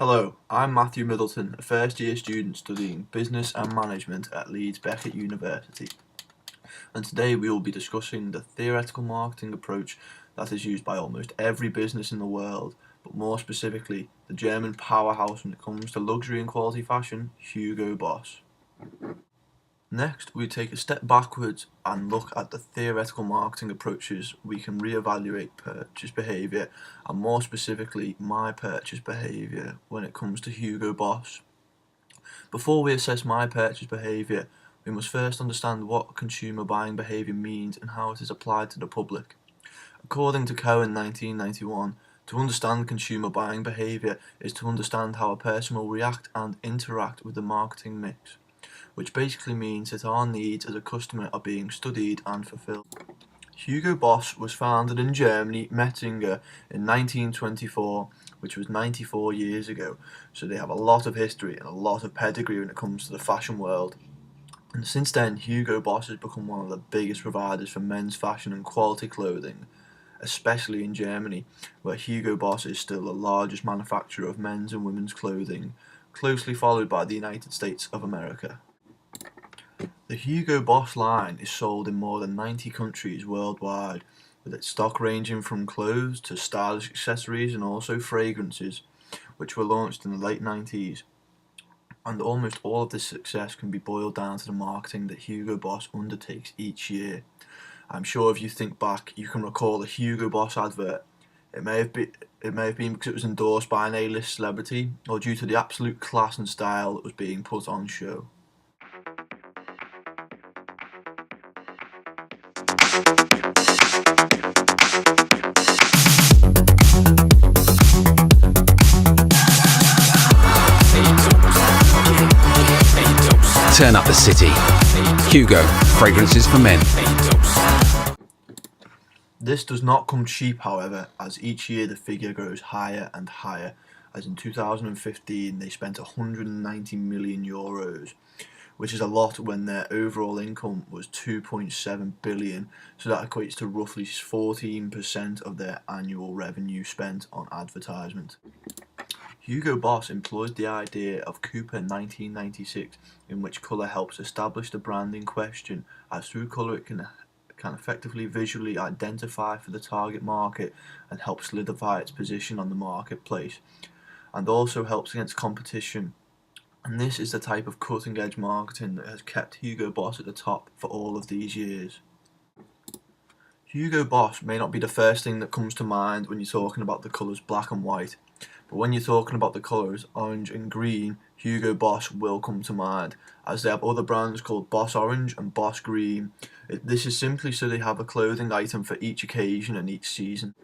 Hello, I'm Matthew Middleton, a first year student studying Business and Management at Leeds Beckett University. And today we will be discussing the theoretical marketing approach that is used by almost every business in the world, but more specifically, the German powerhouse when it comes to luxury and quality fashion, Hugo Boss. Next, we take a step backwards and look at the theoretical marketing approaches we can reevaluate purchase behaviour, and more specifically my purchase behaviour when it comes to Hugo Boss. Before we assess my purchase behaviour, we must first understand what consumer buying behaviour means and how it is applied to the public. According to Cohen 1991, to understand consumer buying behaviour is to understand how a person will react and interact with the marketing mix, which basically means that our needs as a customer are being studied and fulfilled. Hugo Boss was founded in Germany, Metzinger, in 1924, which was 94 years ago, so they have a lot of history and a lot of pedigree when it comes to the fashion world. And since then, Hugo Boss has become one of the biggest providers for men's fashion and quality clothing, especially in Germany, where Hugo Boss is still the largest manufacturer of men's and women's clothing, closely followed by the United States of America. The Hugo Boss line is sold in more than 90 countries worldwide, with its stock ranging from clothes to stylish accessories and also fragrances, which were launched in the late 90s. And almost all of this success can be boiled down to the marketing that Hugo Boss undertakes each year. I'm sure if you think back, you can recall a Hugo Boss advert. It may have been because it was endorsed by an A-list celebrity, or due to the absolute class and style that was being put on show. Turn up the city. Hugo, fragrances for men. This does not come cheap, however, as each year the figure grows higher and higher, as in 2015 they spent €190 million, which is a lot when their overall income was $2.7 billion, so that equates to roughly 14% of their annual revenue spent on advertisement. Hugo Boss employs the idea of Cooper 1996, in which colour helps establish the brand in question, as through colour it can effectively visually identify for the target market and help solidify its position on the marketplace, and also helps against competition. And this is the type of cutting-edge marketing that has kept Hugo Boss at the top for all of these years. Hugo Boss may not be the first thing that comes to mind when you're talking about the colours black and white, but when you're talking about the colours orange and green, Hugo Boss will come to mind, as they have other brands called Boss Orange and Boss Green. This is simply so they have a clothing item for each occasion and each season.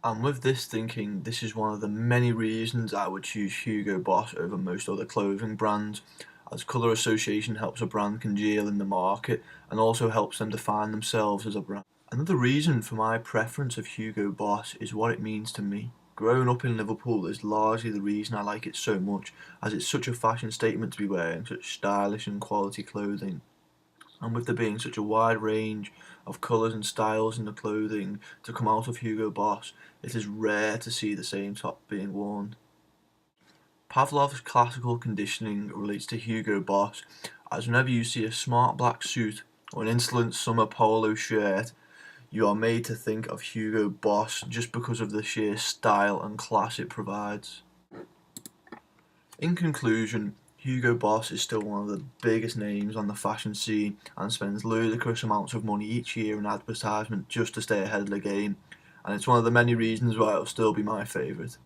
And with this thinking, this is one of the many reasons I would choose Hugo Boss over most other clothing brands, as colour association helps a brand congeal in the market and also helps them define themselves as a brand. Another reason for my preference of Hugo Boss is what it means to me. Growing up in Liverpool is largely the reason I like it so much, as it's such a fashion statement to be wearing such stylish and quality clothing. And with there being such a wide range of colours and styles in the clothing to come out of Hugo Boss, it is rare to see the same top being worn. Pavlov's classical conditioning relates to Hugo Boss, as whenever you see a smart black suit or an insolent summer polo shirt, you are made to think of Hugo Boss just because of the sheer style and class it provides. In conclusion, Hugo Boss is still one of the biggest names on the fashion scene and spends ludicrous amounts of money each year in advertisement just to stay ahead of the game, and it's one of the many reasons why it will still be my favourite.